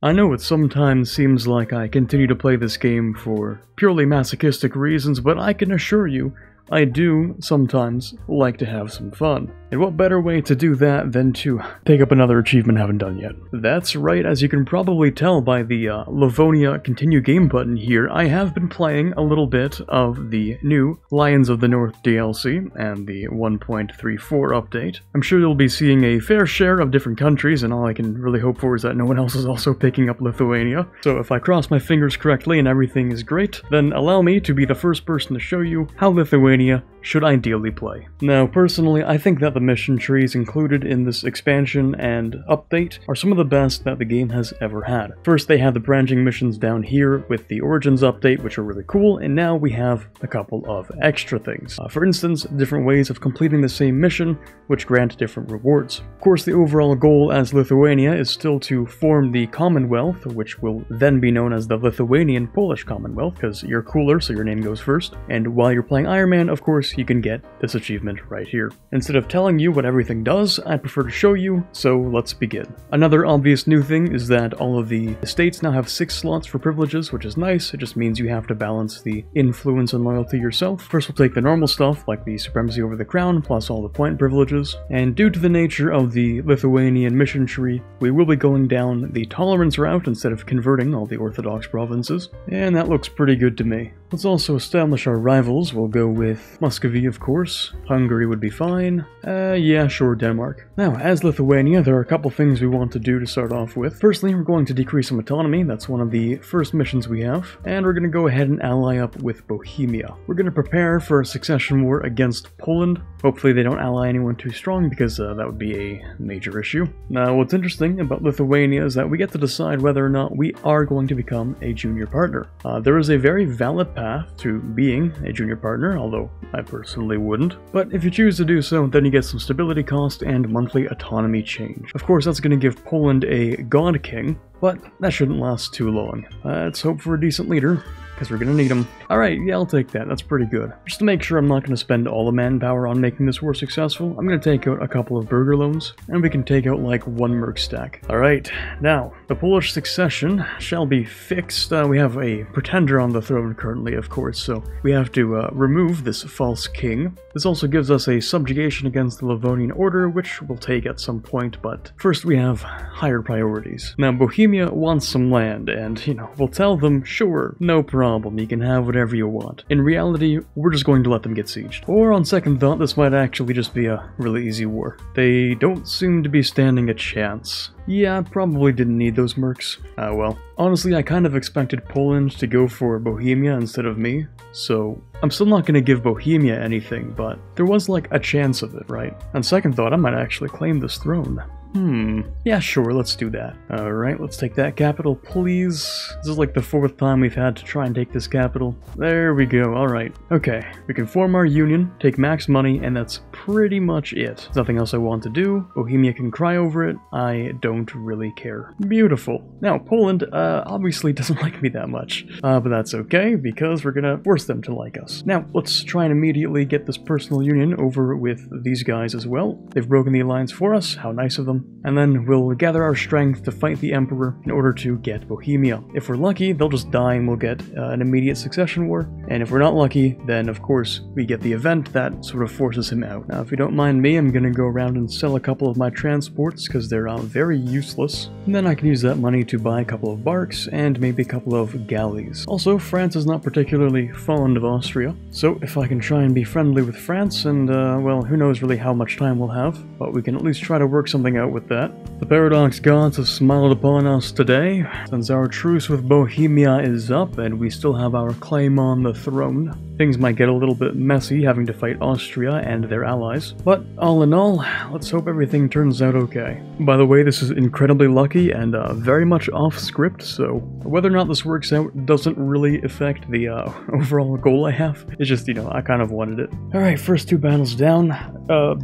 I know it sometimes seems like I continue to play this game for purely masochistic reasons, but I can assure you, I do sometimes like to have some fun. And what better way to do that than to pick up another achievement I haven't done yet? That's right, as you can probably tell by the Livonia continue game button here, I have been playing a little bit of the new Lions of the North DLC and the 1.34 update. I'm sure you'll be seeing a fair share of different countries, and all I can really hope for is that no one else is also picking up Lithuania. So if I cross my fingers correctly and everything is great, then allow me to be the first person to show you how Lithuania should ideally play. Now, personally, I think that the mission trees included in this expansion and update are some of the best that the game has ever had. First, they have the branching missions down here with the Origins update, which are really cool, and now we have a couple of extra things. For instance, different ways of completing the same mission, which grant different rewards. Of course, the overall goal as Lithuania is still to form the Commonwealth, which will then be known as the Lithuanian Polish Commonwealth, because you're cooler, so your name goes first. And while you're playing Iron Man, of course, you can get this achievement right here. Instead of telling you what everything does, I prefer to show you, so let's begin. Another obvious new thing is that all of the estates now have 6 slots for privileges, which is nice. It just means you have to balance the influence and loyalty yourself. First, we'll take the normal stuff, like the supremacy over the crown, plus all the point privileges. And due to the nature of the Lithuanian mission tree, we will be going down the tolerance route instead of converting all the Orthodox provinces. And that looks pretty good to me. Let's also establish our rivals. We'll go with Muscovy, of course. Hungary would be fine. Yeah, sure, Denmark. Now, as Lithuania, there are a couple things we want to do to start off with. Firstly, we're going to decrease some autonomy. That's one of the first missions we have. And we're going to go ahead and ally up with Bohemia. We're going to prepare for a succession war against Poland. Hopefully they don't ally anyone too strong, because that would be a major issue. Now, what's interesting about Lithuania is that we get to decide whether or not we are going to become a junior partner. There is a very valid path to being a junior partner, although I personally wouldn't. But if you choose to do so, then you get some stability cost and monthly autonomy change. Of course, that's going to give Poland a god king, but that shouldn't last too long. Let's hope for a decent leader, because we're gonna need them. Alright, yeah, I'll take that. That's pretty good. Just to make sure I'm not gonna spend all the manpower on making this war successful, I'm gonna take out a couple of burgher loans, and we can take out like 1 merc stack. Alright, now, the Polish succession shall be fixed. We have a pretender on the throne currently, of course, so we have to remove this false king. This also gives us a subjugation against the Livonian order, which we'll take at some point, but first we have higher priorities. Now, Bohemia wants some land, and, you know, we'll tell them, sure, no problem, you can have whatever you want. In reality, we're just going to let them get sieged. Or on second thought, this might actually just be a really easy war. They don't seem to be standing a chance. Yeah, I probably didn't need those mercs. Well. Honestly, I kind of expected Poland to go for Bohemia instead of me, so I'm still not going to give Bohemia anything, but there was like a chance of it, right? On second thought, I might actually claim this throne. Yeah, sure, let's do that. Alright, let's take that capital, please. This is like the 4th time we've had to try and take this capital. There we go, alright. Okay, we can form our union, take max money, and that's pretty much it. There's nothing else I want to do. Bohemia can cry over it. I don't really care. Beautiful. Now, Poland, obviously doesn't like me that much. But that's okay, because we're gonna force them to like us. Now, let's try and immediately get this personal union over with these guys as well. They've broken the alliance for us. How nice of them. And then we'll gather our strength to fight the Emperor in order to get Bohemia. If we're lucky, they'll just die and we'll get an immediate succession war. And if we're not lucky, then of course we get the event that sort of forces him out. Now, if you don't mind me, I'm gonna go around and sell a couple of my transports because they're very useless. And then I can use that money to buy a couple of barks and maybe a couple of galleys. Also, France is not particularly fond of Austria, so if I can try and be friendly with France, and well, who knows really how much time we'll have, but we can at least try to work something out with that. The Paradox gods have smiled upon us today, since our truce with Bohemia is up and we still have our claim on the throne. Things might get a little bit messy having to fight Austria and their allies, but all in all, let's hope everything turns out okay. By the way, this is incredibly lucky and very much off script, so whether or not this works out doesn't really affect the overall goal I have. It's just, you know, I kind of wanted it. Alright, first 2 battles down.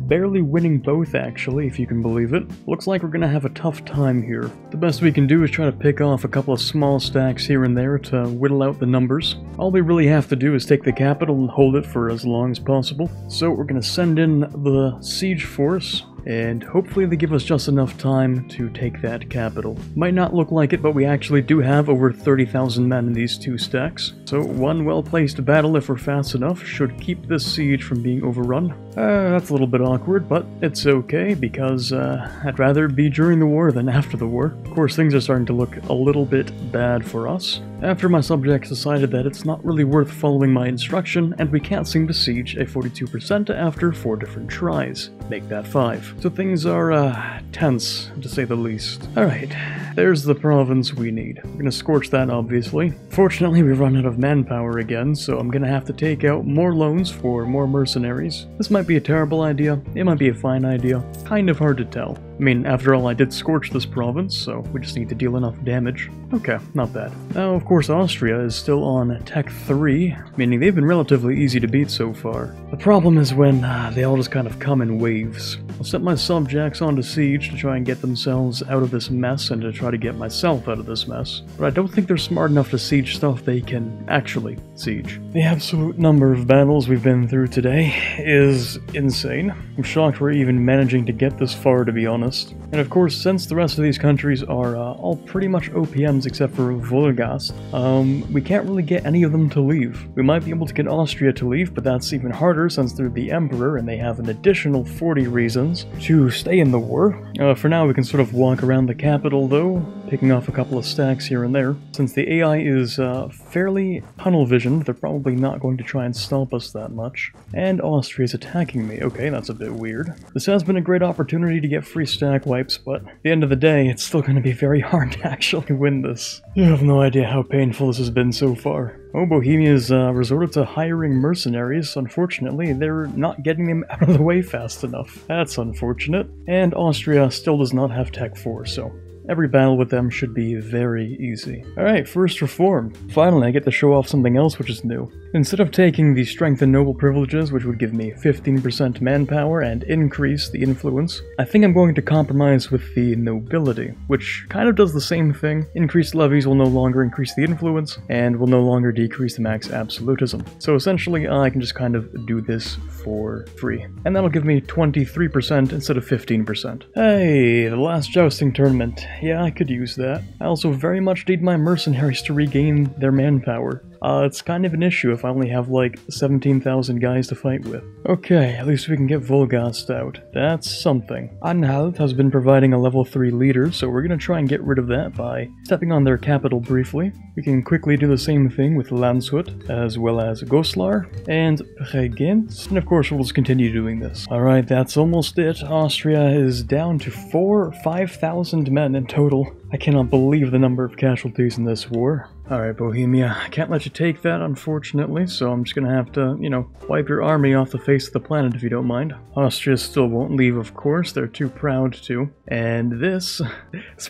Barely winning both, actually, if you can believe it. Looks like we're gonna have a tough time here. The best we can do is try to pick off a couple of small stacks here and there to whittle out the numbers. All we really have to do is take the capital and hold it for as long as possible. So we're gonna send in the siege force. and hopefully they give us just enough time to take that capital. Might not look like it, but we actually do have over 30,000 men in these 2 stacks, so one well-placed battle, if we're fast enough, should keep this siege from being overrun. That's a little bit awkward, but it's okay, because I'd rather be during the war than after the war. Of course, things are starting to look a little bit bad for us, after my subjects decided that it's not really worth following my instruction, and we can't seem to siege a 42% after 4 different tries. Make that 5. So things are, tense, to say the least. Alright, there's the province we need. We're gonna scorch that, obviously. Fortunately, we've run out of manpower again, so I'm gonna have to take out more loans for more mercenaries. This might be a terrible idea, it might be a fine idea. Kind of hard to tell. I mean, after all, I did scorch this province, so we just need to deal enough damage. Okay, not bad. Now, of course, Austria is still on Tech 3, meaning they've been relatively easy to beat so far. The problem is when they all just kind of come in waves. I'll set my subjects onto siege to try and get themselves out of this mess and to try to get myself out of this mess. But I don't think they're smart enough to siege stuff they can actually siege. The absolute number of battles we've been through today is insane. I'm shocked we're even managing to get this far, to be honest. And of course, since the rest of these countries are all pretty much OPMs except for Volgast, we can't really get any of them to leave. We might be able to get Austria to leave, but that's even harder since they're the Emperor and they have an additional 40 reasons to stay in the war. For now, we can sort of walk around the capital though, picking off a couple of stacks here and there. Since the AI is fairly tunnel visioned, they're probably not going to try and stop us that much. And Austria's attacking me. Okay, that's a bit weird. This has been a great opportunity to get free stack wipes, but at the end of the day, it's still going to be very hard to actually win this. You have no idea how painful this has been so far. Oh, Bohemia's resorted to hiring mercenaries. Unfortunately, they're not getting them out of the way fast enough. That's unfortunate. And Austria still does not have Tech 4, so every battle with them should be very easy. Alright, first reform. Finally, I get to show off something else which is new. Instead of taking the strength and noble privileges, which would give me 15% manpower and increase the influence, I think I'm going to compromise with the nobility, which kind of does the same thing. Increased levies will no longer increase the influence, and will no longer decrease the max absolutism. So essentially, I can just kind of do this for free. And that'll give me 23% instead of 15%. Hey, the last jousting tournament. Yeah, I could use that. I also very much need my mercenaries to regain their manpower. It's kind of an issue if I only have like 17,000 guys to fight with. Okay, at least we can get Volgast out. That's something. Anhalt has been providing a level 3 leader, so we're gonna try and get rid of that by stepping on their capital briefly. We can quickly do the same thing with Landshut, as well as Goslar and Bregenz, and of course we'll just continue doing this. Alright, that's almost it. Austria is down to 4,000 or 5,000 men in total. I cannot believe the number of casualties in this war. Alright, Bohemia, I can't let you take that, unfortunately, so I'm just gonna have to, you know, wipe your army off the face of the planet if you don't mind. Austria still won't leave, of course, they're too proud to. And this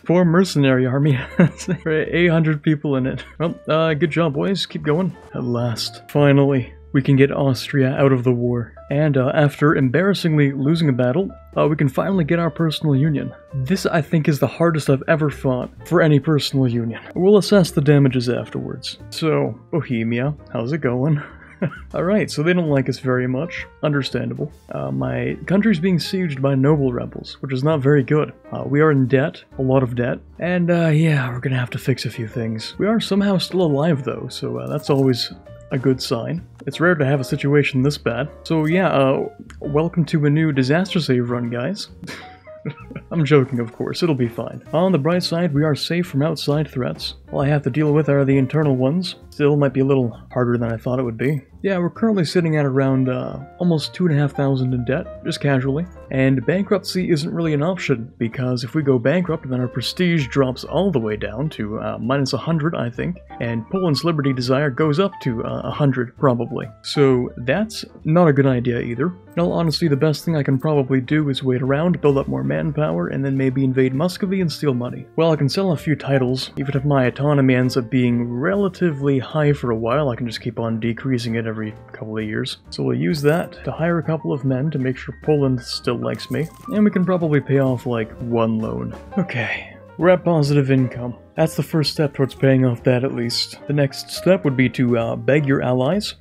poor mercenary army has 800 people in it. Well, good job, boys, keep going. At last, finally, we can get Austria out of the war. And after embarrassingly losing a battle, we can finally get our personal union. This, I think, is the hardest I've ever fought for any personal union. We'll assess the damages afterwards. So, Bohemia, how's it going? Alright, so they don't like us very much. Understandable. My country's being sieged by noble rebels, which is not very good. We are in debt, a lot of debt, and yeah, we're gonna have to fix a few things. We are somehow still alive though, so that's always a good sign. It's rare to have a situation this bad. So yeah, welcome to a new disaster save run, guys. I'm joking, of course, it'll be fine. On the bright side, we are safe from outside threats. All I have to deal with are the internal ones. Still might be a little harder than I thought it would be. Yeah, we're currently sitting at around almost 2,500 in debt, just casually. And bankruptcy isn't really an option, because if we go bankrupt, then our prestige drops all the way down to minus 100, I think. And Poland's liberty desire goes up to 100, probably. So that's not a good idea either. In all honesty, the best thing I can probably do is wait around, build up more manpower, and then maybe invade Muscovy and steal money. Well, I can sell a few titles. Even if my autonomy ends up being relatively high for a while, I can just keep on decreasing it every couple of years. So we'll use that to hire a couple of men to make sure Poland still likes me. And we can probably pay off like one loan. Okay, we're at positive income. That's the first step towards paying off that at least. The next step would be to beg your allies.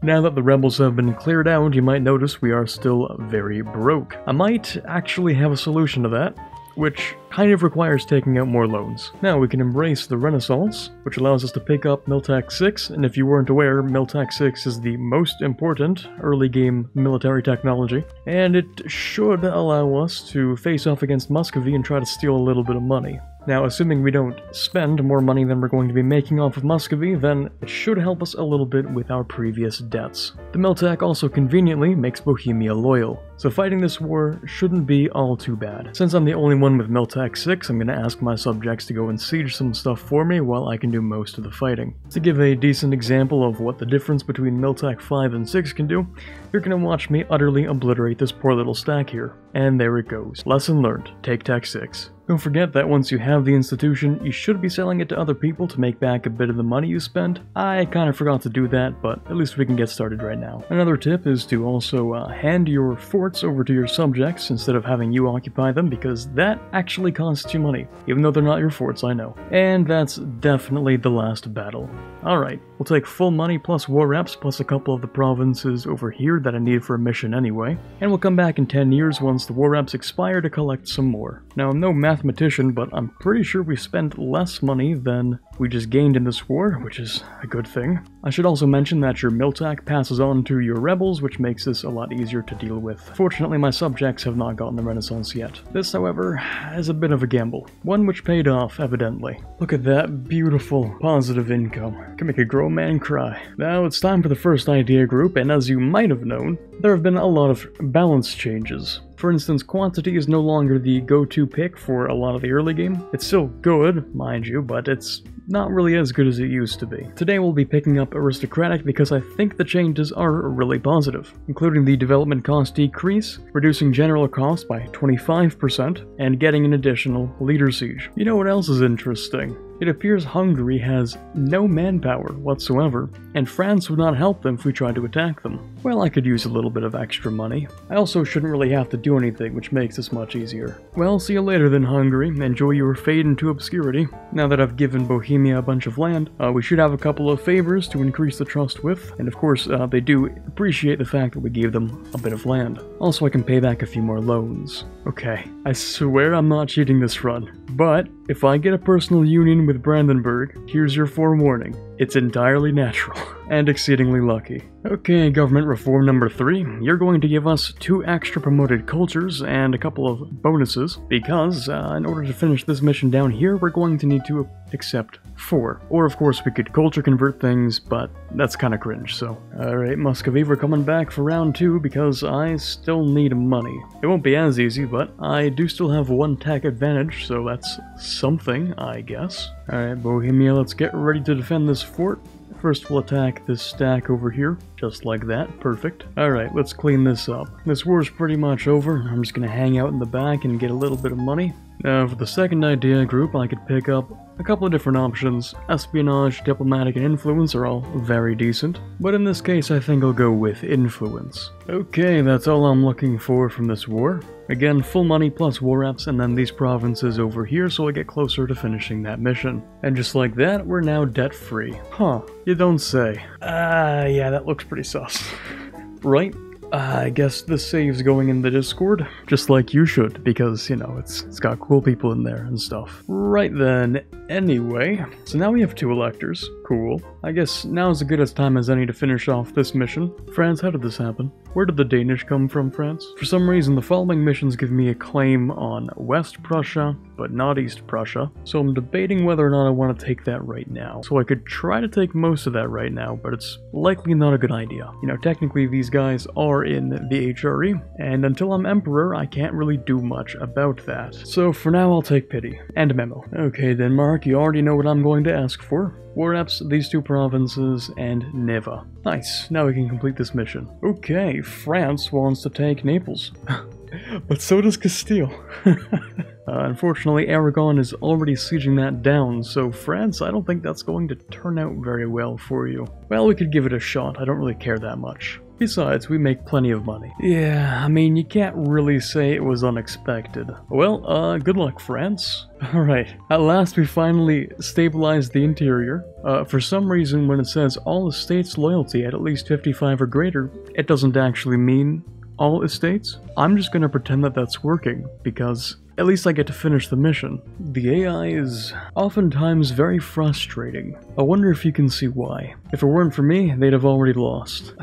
Now that the rebels have been cleared out, you might notice we are still very broke. I might actually have a solution to that, which kind of requires taking out more loans. Now we can embrace the Renaissance, which allows us to pick up Miltech 6, and if you weren't aware, Miltech 6 is the most important early game military technology, and it should allow us to face off against Muscovy and try to steal a little bit of money. Now, assuming we don't spend more money than we're going to be making off of Muscovy, then it should help us a little bit with our previous debts. The Miltech also conveniently makes Bohemia loyal, so fighting this war shouldn't be all too bad. Since I'm the only one with Miltech 6, I'm going to ask my subjects to go and siege some stuff for me while I can do most of the fighting. To give a decent example of what the difference between Miltech 5 and 6 can do, you're going to watch me utterly obliterate this poor little stack here. And there it goes. Lesson learned. Take Tech 6. Don't forget that once you have the institution, you should be selling it to other people to make back a bit of the money you spent. I kind of forgot to do that, but at least we can get started right now. Another tip is to also hand your forts over to your subjects instead of having you occupy them, because that actually costs you money, even though they're not your forts, I know. And that's definitely the last battle. Alright, we'll take full money plus war reps plus a couple of the provinces over here that I need for a mission anyway, and we'll come back in 10 years once the war reps expire to collect some more. Now, I'm no mathematician, but I'm pretty sure we spent less money than we just gained in this war, which is a good thing. I should also mention that your Miltech passes on to your rebels, which makes this a lot easier to deal with. Fortunately, my subjects have not gotten the Renaissance yet. This, however, is a bit of a gamble. One which paid off, evidently. Look at that beautiful, positive income. Can make a grown man cry. Now it's time for the first idea group, and as you might have known, there have been a lot of balance changes. For instance, quantity is no longer the go-to pick for a lot of the early game. It's still good, mind you, but it's not really as good as it used to be. Today we'll be picking up aristocratic because I think the changes are really positive, including the development cost decrease, reducing general cost by 25%, and getting an additional leader siege. You know what else is interesting? It appears Hungary has no manpower whatsoever, and France would not help them if we tried to attack them. Well, I could use a little bit of extra money. I also shouldn't really have to do anything, which makes this much easier. Well, see you later then, Hungary. Enjoy your fade into obscurity. Now that I've given Bohemia a bunch of land, we should have a couple of favors to increase the trust with, and of course, they do appreciate the fact that we gave them a bit of land. Also, I can pay back a few more loans. Okay, I swear I'm not cheating this run, but if I get a personal union with Brandenburg, here's your forewarning. It's entirely natural, and exceedingly lucky. Okay, government reform number 3. You're going to give us 2 extra promoted cultures and a couple of bonuses, because in order to finish this mission down here, we're going to need to accept 4. Or of course we could culture convert things, but that's kinda cringe, so. Alright, Muscovy, we're coming back for round 2 because I still need money. It won't be as easy, but I do still have 1 tech advantage, so that's something, I guess. Alright, Bohemia, let's get ready to defend this fort. First we'll attack this stack over here, just like that, perfect. Alright, let's clean this up. This war's pretty much over, I'm just gonna hang out in the back and get a little bit of money. Now for the second idea group, I could pick up a couple of different options. Espionage, diplomatic, and influence are all very decent, but in this case I think I'll go with influence. Okay, that's all I'm looking for from this war. Again, full money plus war reps, and then these provinces over here so I get closer to finishing that mission. And just like that, we're now debt-free. Huh, you don't say. Yeah, that looks pretty sus. Right? I guess this save's going in the Discord, just like you should, because, you know, it's got cool people in there and stuff. Right then, anyway, so now we have 2 electors. Cool. I guess now's as good a time as any to finish off this mission. France, how did this happen? Where did the Danish come from, France? For some reason, the following missions give me a claim on West Prussia, but not East Prussia, so I'm debating whether or not I want to take that right now. So I could try to take most of that right now, but it's likely not a good idea. You know, technically these guys are in the HRE, and until I'm Emperor, I can't really do much about that. So for now, I'll take pity. And a memo. Okay, Denmark, you already know what I'm going to ask for. War reps, these 2 provinces, and Neva. Nice, now we can complete this mission. Okay, France wants to take Naples. But so does Castile. Unfortunately, Aragon is already sieging that down, so France, I don't think that's going to turn out very well for you. Well, we could give it a shot, I don't really care that much. Besides, we make plenty of money. Yeah, I mean, you can't really say it was unexpected. Well, good luck, France. Alright, at last we finally stabilized the interior. For some reason, when it says all estates loyalty at least 55 or greater, it doesn't actually mean all estates. I'm just gonna pretend that that's working, because at least I get to finish the mission. The AI is oftentimes very frustrating. I wonder if you can see why. If it weren't for me, they'd have already lost.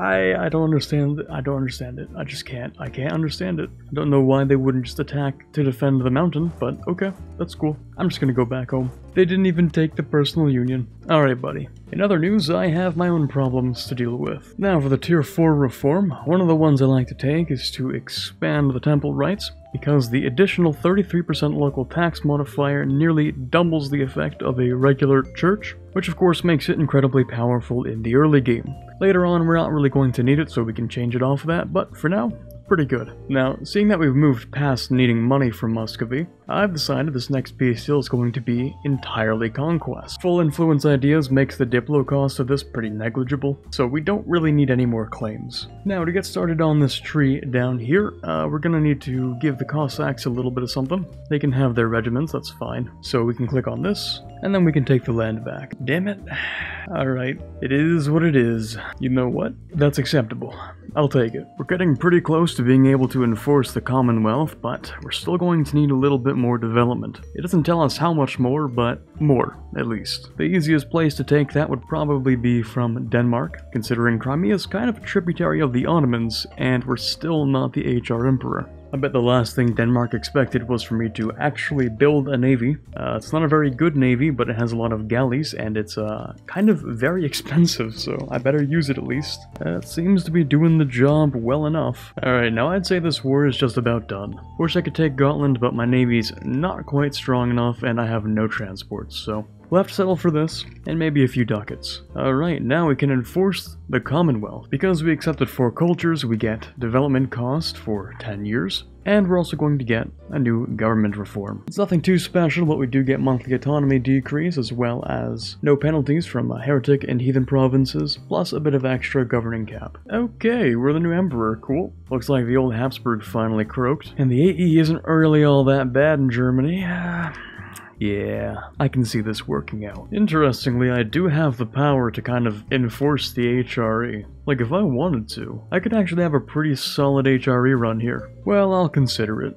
I don't understand. I don't understand it. I just can't. I can't understand it. I don't know why they wouldn't just attack to defend the mountain, but okay, that's cool. I'm just gonna go back home. They didn't even take the personal union. Alright, buddy. In other news, I have my own problems to deal with. Now, for the Tier 4 reform, one of the ones I like to take is to expand the temple rights, because the additional 33% local tax modifier nearly doubles the effect of a regular church, which of course makes it incredibly powerful in the early game. Later on, we're not really going to need it, so we can change it off of that, but for now, pretty good. Now, seeing that we've moved past needing money from Muscovy, I've decided this next peace deal is going to be entirely conquest. Full influence ideas makes the diplo cost of this pretty negligible, so we don't really need any more claims. Now, to get started on this tree down here, we're gonna need to give the Cossacks a little bit of something. They can have their regiments, that's fine. So we can click on this, and then we can take the land back. Damn it. Alright, it is what it is. You know what? That's acceptable. I'll take it. We're getting pretty close to being able to enforce the Commonwealth, but we're still going to need a little bit more development. It doesn't tell us how much more, but more, at least. The easiest place to take that would probably be from Denmark, considering Crimea is kind of a tributary of the Ottomans, and we're still not the HR Emperor. I bet the last thing Denmark expected was for me to actually build a navy. It's not a very good navy, but it has a lot of galleys, and it's kind of very expensive, so I better use it at least. It seems to be doing the job well enough. Alright, now I'd say this war is just about done. Wish I could take Gotland, but my navy's not quite strong enough, and I have no transports, so we'll have to settle for this, and maybe a few ducats. Alright, now we can enforce the Commonwealth. Because we accepted 4 cultures, we get development cost for 10 years, and we're also going to get a new government reform. It's nothing too special, but we do get monthly autonomy decrease, as well as no penalties from heretic and heathen provinces, plus a bit of extra governing cap. Okay, we're the new emperor, cool. Looks like the old Habsburg finally croaked, and the AE isn't really all that bad in Germany. Yeah, I can see this working out. Interestingly, I do have the power to kind of enforce the HRE. Like, if I wanted to, I could actually have a pretty solid HRE run here. Well, I'll consider it.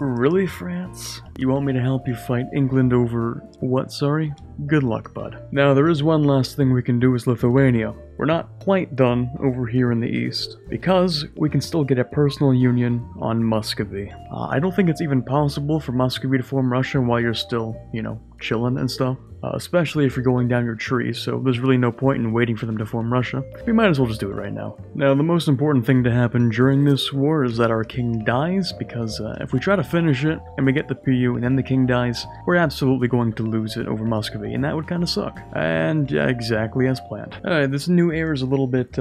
Really, France? You want me to help you fight England over what, sorry? Good luck, bud. Now, there is one last thing we can do as Lithuania. We're not quite done over here in the east, because we can still get a personal union on Muscovy. I don't think it's even possible for Muscovy to form Russia while you're still, you know, chilling and stuff. Especially if you're going down your tree, so there's really no point in waiting for them to form Russia. We might as well just do it right now. Now, the most important thing to happen during this war is that our king dies, because if we try to finish it, and we get the PU, and then the king dies, we're absolutely going to lose it over Muscovy, and that would kind of suck. And yeah, exactly as planned. Alright, this new heir is a little bit,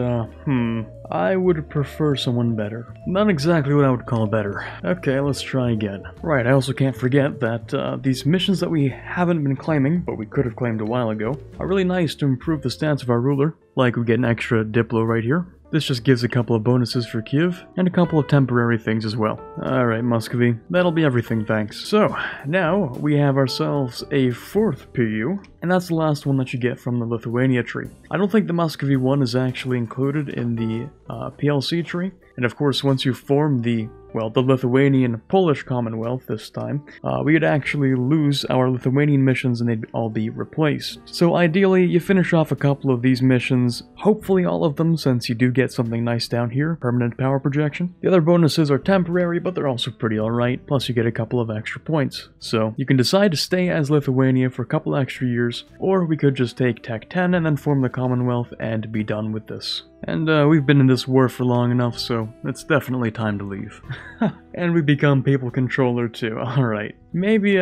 I would prefer someone better. Not exactly what I would call better. Okay, let's try again. Right, I also can't forget that these missions that we haven't been claiming, but we could have claimed a while ago, are really nice to improve the stats of our ruler. Like we get an extra Diplo right here. This just gives a couple of bonuses for Kiev, and a couple of temporary things as well. Alright, Muscovy, that'll be everything, thanks. So, now we have ourselves a 4th PU, and that's the last one that you get from the Lithuania tree. I don't think the Muscovy one is actually included in the PLC tree, and of course once you form the Lithuanian Polish Commonwealth this time, we would actually lose our Lithuanian missions and they'd all be replaced. So ideally, you finish off a couple of these missions, hopefully all of them, since you do get something nice down here, permanent power projection. The other bonuses are temporary, but they're also pretty alright, plus you get a couple of extra points. So you can decide to stay as Lithuania for a couple extra years, or we could just take Tech 10 and then form the Commonwealth and be done with this. And we've been in this war for long enough, so it's definitely time to leave. And we become papal controller too, alright. Maybe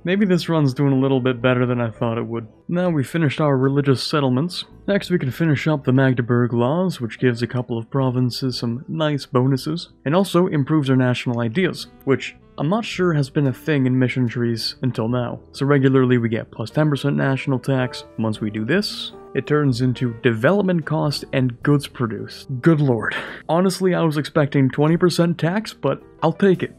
this run's doing a little bit better than I thought it would. Now we finished our religious settlements. Next we can finish up the Magdeburg Laws, which gives a couple of provinces some nice bonuses, and also improves our national ideas, which I'm not sure has been a thing in mission trees until now. So regularly we get plus 10% national tax. Once we do this, it turns into development cost and goods produced. Good lord. Honestly, I was expecting 20% tax, but I'll take it.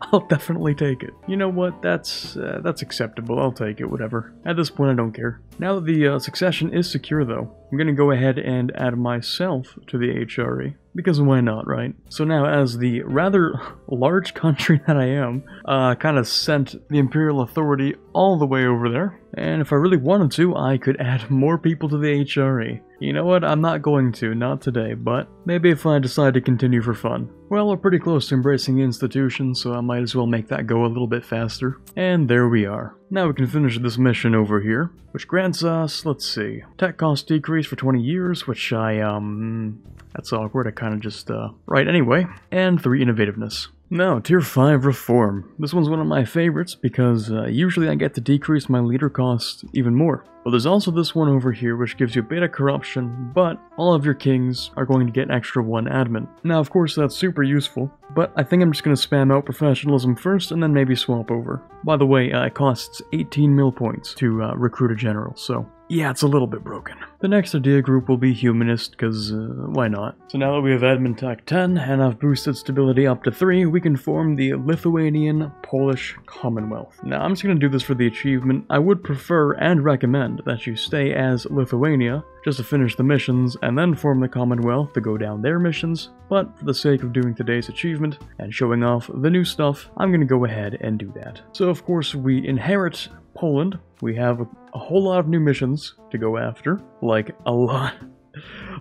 I'll definitely take it. You know what, that's acceptable, I'll take it, whatever. At this point I don't care. Now that the succession is secure though, I'm gonna go ahead and add myself to the HRE. Because why not, right? So now, as the rather large country that I am, kind of sent the Imperial Authority all the way over there. And if I really wanted to, I could add more people to the HRE. You know what, I'm not going to, not today, but maybe if I decide to continue for fun. Well, we're pretty close to embracing the institution, so I might as well make that go a little bit faster. And there we are. Now we can finish this mission over here, which grants us, let's see, tech cost decrease for 20 years, which that's awkward, I kind of just, right, anyway, and 3 innovativeness. Now, Tier 5 Reform. This one's one of my favorites because usually I get to decrease my leader cost even more. But there's also this one over here which gives you beta corruption, but all of your kings are going to get an extra 1 admin. Now, of course, that's super useful, but I think I'm just going to spam out professionalism first and then maybe swap over. By the way, it costs 18 mil points to recruit a general, so yeah, it's a little bit broken. The next idea group will be humanist, because why not? So now that we have admin tech 10 and I've boosted stability up to 3, we can form the Lithuanian Polish Commonwealth. Now I'm just going to do this for the achievement. I would prefer and recommend that you stay as Lithuania, just to finish the missions, and then form the Commonwealth to go down their missions, but for the sake of doing today's achievement and showing off the new stuff, I'm going to go ahead and do that. So of course we inherit Poland. We have a whole lot of new missions to go after, like a lot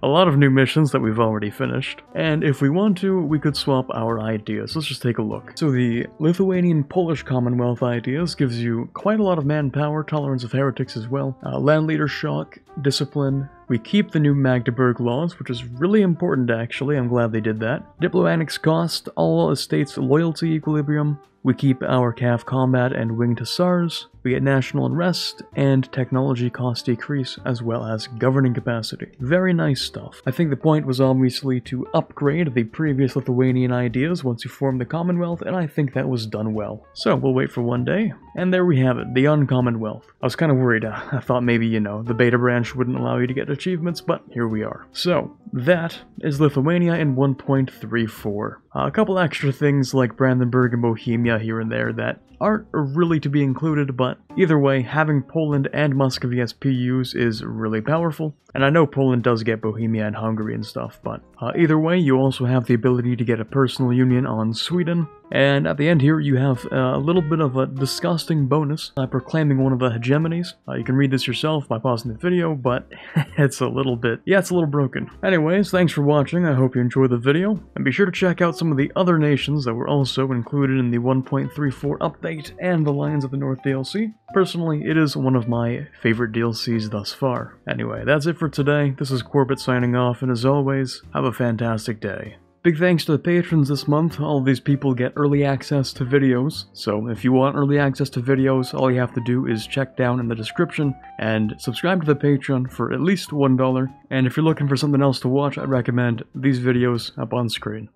of new missions that we've already finished. And if we want to, we could swap our ideas. Let's just take a look. So the Lithuanian Polish Commonwealth ideas gives you quite a lot of manpower, tolerance of heretics as well, land leader shock, discipline. We keep the new Magdeburg Laws, which is really important actually, I'm glad they did that. Diplomatics cost, all estates loyalty equilibrium. We keep our Cav combat and winged hussars. We get national unrest and technology cost decrease, as well as governing capacity. Very nice stuff. I think the point was obviously to upgrade the previous Lithuanian ideas once you form the Commonwealth, and I think that was done well. So we'll wait for one day, and there we have it, the Uncommonwealth. I was kind of worried. I thought maybe, you know, the beta branch wouldn't allow you to get achievements, but here we are. So that is Lithuania in 1.34. A couple extra things like Brandenburg and Bohemia here and there that aren't really to be included, but either way, having Poland and Muscovy as PUs is really powerful. And I know Poland does get Bohemia and Hungary and stuff, but either way, you also have the ability to get a personal union on Sweden. And at the end here, you have a little bit of a disgusting bonus by proclaiming one of the hegemonies. You can read this yourself by pausing the video, but it's a little bit, yeah, it's a little broken. Anyways, thanks for watching, I hope you enjoyed the video, and be sure to check out some of the other nations that were also included in the 1.34 update and the Lions of the North DLC. Personally, it is one of my favorite DLCs thus far. Anyway, that's it for today. This is Quarbit signing off, and as always, have a fantastic day. Big thanks to the patrons this month. All of these people get early access to videos, so if you want early access to videos, all you have to do is check down in the description and subscribe to the Patreon for at least $1. And if you're looking for something else to watch, I'd recommend these videos up on screen.